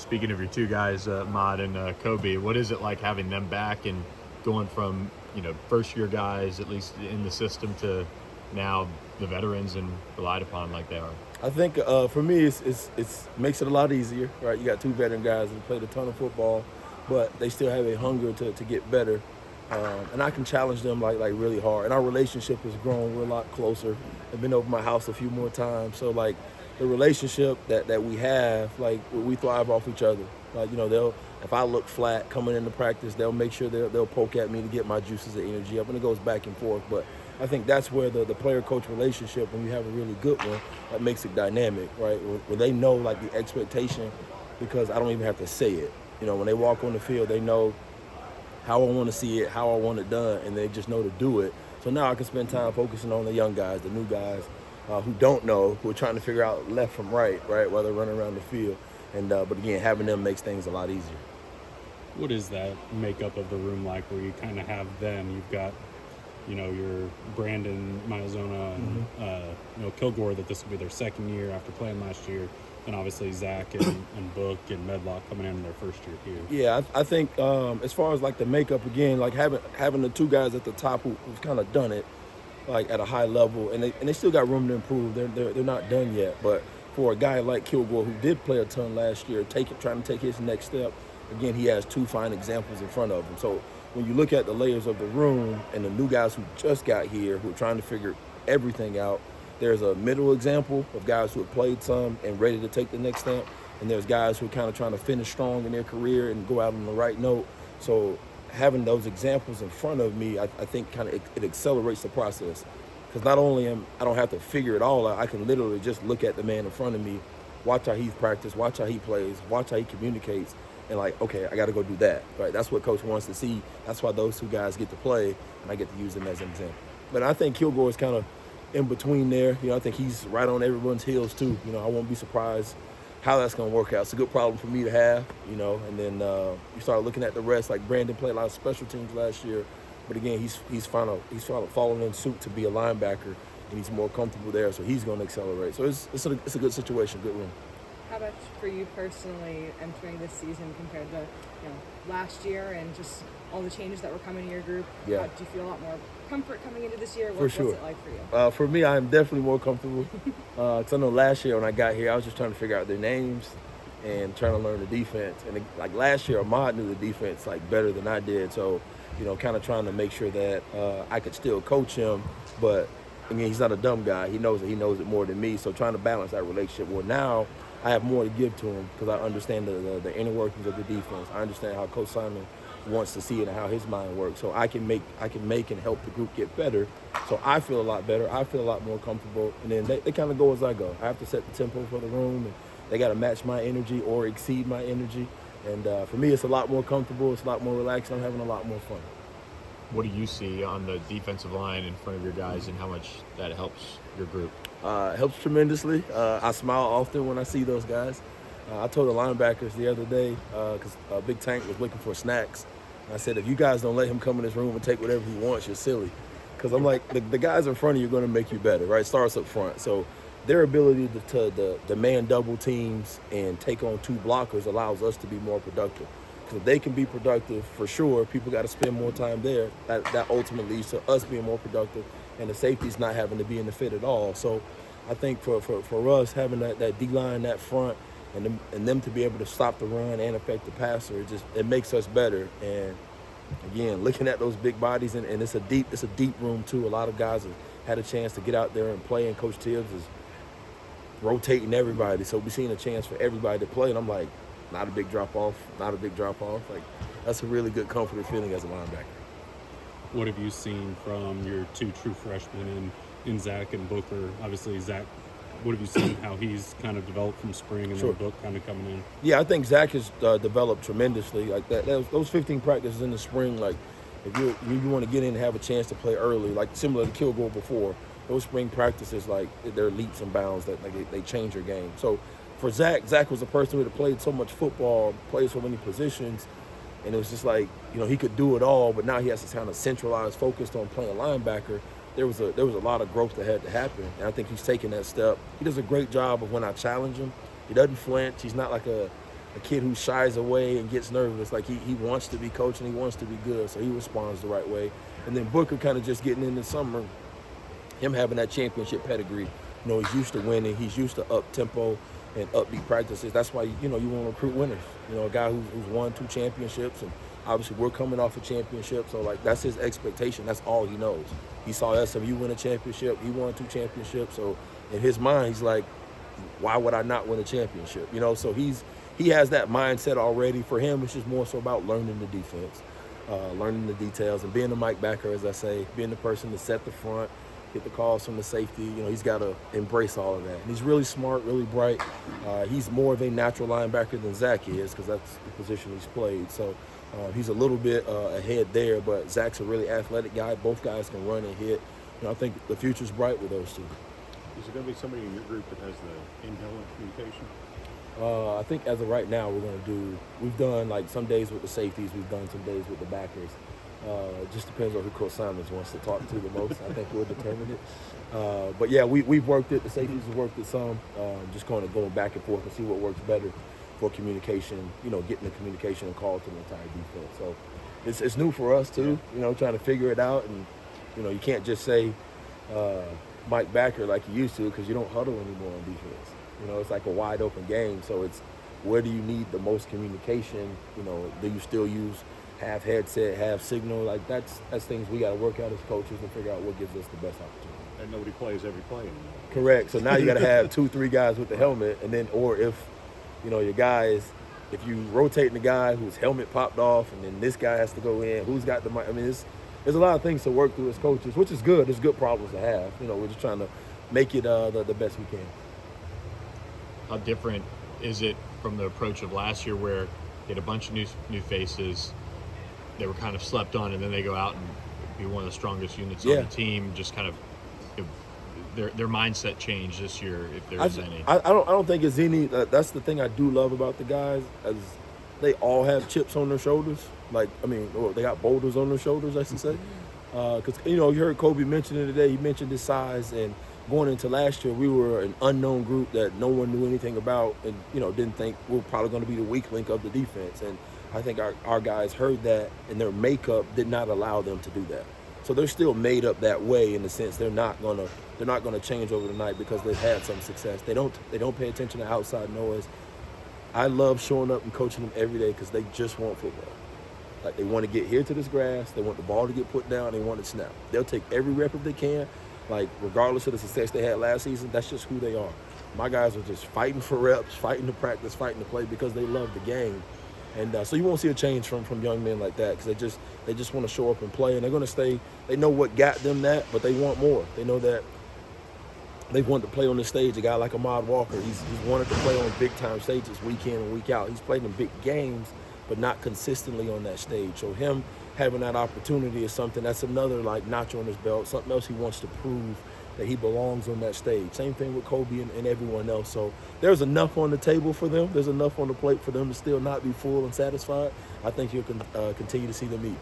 speaking of your two guys, Mod and Kobe, what is it like having them back and going from, first year guys, at least in the system, to now the veterans and relied upon like they are? I think for me, it's makes it a lot easier, right? You got two veteran guys that played a ton of football, but they still have a hunger to get better, and I can challenge them like really hard. And our relationship has grown; we're a lot closer. I've been over my house a few more times, so like the relationship that we have, like we thrive off each other. Like they'll if I look flat coming into practice, they'll make sure they'll poke at me to get my juices of energy up, and it goes back and forth. But I think that's where the player-coach relationship, when you have a really good one, that makes it dynamic, right? Where they know like the expectation, because I don't even have to say it. When they walk on the field, they know how I want to see it, how I want it done, and they just know to do it. So now I can spend time focusing on the young guys, the new guys who don't know, who are trying to figure out left from right while they're running around the field. And but again, having them makes things a lot easier. What is that makeup of the room like, where you kind of have them? You've got your Brandon Miazona and Kilgore, that this will be their second year after playing last year, and obviously Zach and Book and Medlock coming in their first year here. Yeah, I think as far as like the makeup, again, like having the two guys at the top who've kind of done it like at a high level, and they still got room to improve. They're not done yet, but for a guy like Kilgore, who did play a ton last year, trying to take his next step, again, he has two fine examples in front of him. So when you look at the layers of the room and the new guys who just got here, who are trying to figure everything out, there's a middle example of guys who have played some and ready to take the next step, and there's guys who are kind of trying to finish strong in their career and go out on the right note. So having those examples in front of me, I think kind of it accelerates the process. Because not only I don't have to figure it all out, I can literally just look at the man in front of me, watch how he's practiced, watch how he plays, watch how he communicates, and like, okay, I got to go do that, right? That's what coach wants to see. That's why those two guys get to play, and I get to use them as an example. But I think Kilgore is kind of in between there. I think he's right on everyone's heels too. I won't be surprised how that's going to work out. It's a good problem for me to have, and then you start looking at the rest. Like Brandon played a lot of special teams last year, but again, he's finally falling in suit to be a linebacker, and he's more comfortable there, so he's going to accelerate. So it's a good situation, good room. How about for you personally entering this season compared to last year, and just all the changes that were coming to your group? Yeah. Do you feel a lot more comfort coming into this year? For sure. What's it like for you? For me, I'm definitely more comfortable because I know last year when I got here, I was just trying to figure out their names and trying to learn the defense. And like last year, Ahmad knew the defense like better than I did, so kind of trying to make sure that I could still coach him, but again, he's not a dumb guy. He knows it more than me, so trying to balance that relationship. Well, now I have more to give to him because I understand the inner workings of the defense. I understand how Coach Simon wants to see it and how his mind works. So I can make and help the group get better. So I feel a lot better. I feel a lot more comfortable. And then they kind of go as I go. I have to set the tempo for the room, and they got to match my energy or exceed my energy. And for me, it's a lot more comfortable. It's a lot more relaxed. I'm having a lot more fun. What do you see on the defensive line in front of your guys, and how much that helps your group? It helps tremendously. I smile often when I see those guys. I told the linebackers the other day, because Big Tank was looking for snacks. And I said, if you guys don't let him come in this room and take whatever he wants, you're silly. Because I'm like, the guys in front of you are going to make you better, right? Starts up front. So their ability to demand double teams and take on two blockers allows us to be more productive. Because if they can be productive, for sure, people got to spend more time there. That ultimately leads to us being more productive and the safeties not having to be in the fit at all. So I think for us, having that D-line, that front, and them to be able to stop the run and affect the passer, it makes us better. And again, looking at those big bodies, and it's a deep room too. A lot of guys have had a chance to get out there and play, and Coach Tibbs is rotating everybody. So we're seeing a chance for everybody to play, and I'm like, not a big drop off. Like, that's a really good, comforting feeling as a linebacker. What have you seen from your two true freshmen in Zach and Booker? Obviously, Zach, what have you seen how he's kind of developed from spring, and Sure. then Book kind of coming in? Yeah, I think Zach has developed tremendously. Like those 15 practices in the spring, like if you want to get in and have a chance to play early, like similar to Kilgore before, those spring practices, like they're leaps and bounds that like they change your game. So for Zach was a person who had played so much football, played so many positions, and it was just like, he could do it all, but now he has to kind of centralize, focused on playing linebacker. There was a lot of growth that had to happen, and I think he's taking that step. He does a great job of when I challenge him. He doesn't flinch. He's not like a a kid who shies away and gets nervous. Like he wants to be coached and he wants to be good, so he responds the right way. And then Booker kind of just getting in the summer, him having that championship pedigree. You know, he's used to winning. He's used to up tempo and upbeat practices. That's why you want to recruit winners. You know, a guy who's won 2 championships, and obviously we're coming off a championship, so like that's his expectation. That's all he knows. He saw SMU win a championship. He won 2 championships, so in his mind, he's like, why would I not win a championship? You know, so he has that mindset already. For him, it's just more so about learning the defense, learning the details, and being the Mike backer, as I say, being the person to set the front, get the calls from the safety. You know, he's got to embrace all of that. And he's really smart, really bright. He's more of a natural linebacker than Zach is, because that's the position he's played. So he's a little bit ahead there, but Zach's a really athletic guy. Both guys can run and hit. You know, I think the future's bright with those two. Is there going to be somebody in your group that has the in-helmet communication? I think as of right now, we've done like some days with the safeties, we've done some days with the backers. Just depends on who Coach Simons wants to talk to the most. I think we'll determine it. But yeah, we've worked it. The safeties have worked it some. Just kind of going back and forth and see what works better for communication, you know, getting the communication and call to the entire defense. So it's new for us too, you know, trying to figure it out. And, you know, you can't just say Mike backer like you used to, because you don't huddle anymore on defense. You know, it's like a wide open game. So it's where do you need the most communication? You know, do you still use half headset, half signal? Like that's things we got to work out as coaches and figure out what gives us the best opportunity. And nobody plays every play anymore. Correct. So now you got to have 2-3 guys with the helmet, and then, or if, you know, your guys, if you rotating the guy whose helmet popped off, and then this guy has to go in, who's got the mic? I mean, there's a lot of things to work through as coaches, which is good. It's good problems to have. You know, we're just trying to make it the best we can. How different is it from the approach of last year, where you had a bunch of new faces, they were kind of slept on, and then they go out and be one of the strongest units on the team? Just kind of, you know, their mindset changed this year, if there is any. I don't think it's any. That's the thing I do love about the guys, as they all have chips on their shoulders. Like, I mean, they got boulders on their shoulders, I should say. Because, you know, you heard Kobe mention it today. He mentioned his size, and going into last year, we were an unknown group that no one knew anything about, and, you know, didn't think we were probably going to be the weak link of the defense. And I think our guys heard that, and their makeup did not allow them to do that. So they're still made up that way, in the sense they're not gonna change over the night because they've had some success. They don't pay attention to outside noise. I love showing up and coaching them every day because they just want football. Like, they want to get here to this grass, they want the ball to get put down, they want it snapped. They'll take every rep if they can. Like, regardless of the success they had last season, that's just who they are. My guys are just fighting for reps, fighting to practice, fighting to play, because they love the game. And so you won't see a change from young men like that, because they just want to show up and play, and they're going to stay. They know what got them that, but they want more. They know that they've wanted to play on the stage. A guy like Ahmad Walker, he's wanted to play on big-time stages week in and week out. He's played in big games, but not consistently on that stage. So him having that opportunity is something, that's another, like, notch on his belt, something else he wants to prove that he belongs on that stage. Same thing with Kobe and everyone else. So there's enough on the table for them. There's enough on the plate for them to still not be full and satisfied. I think you'll continue to see them eat.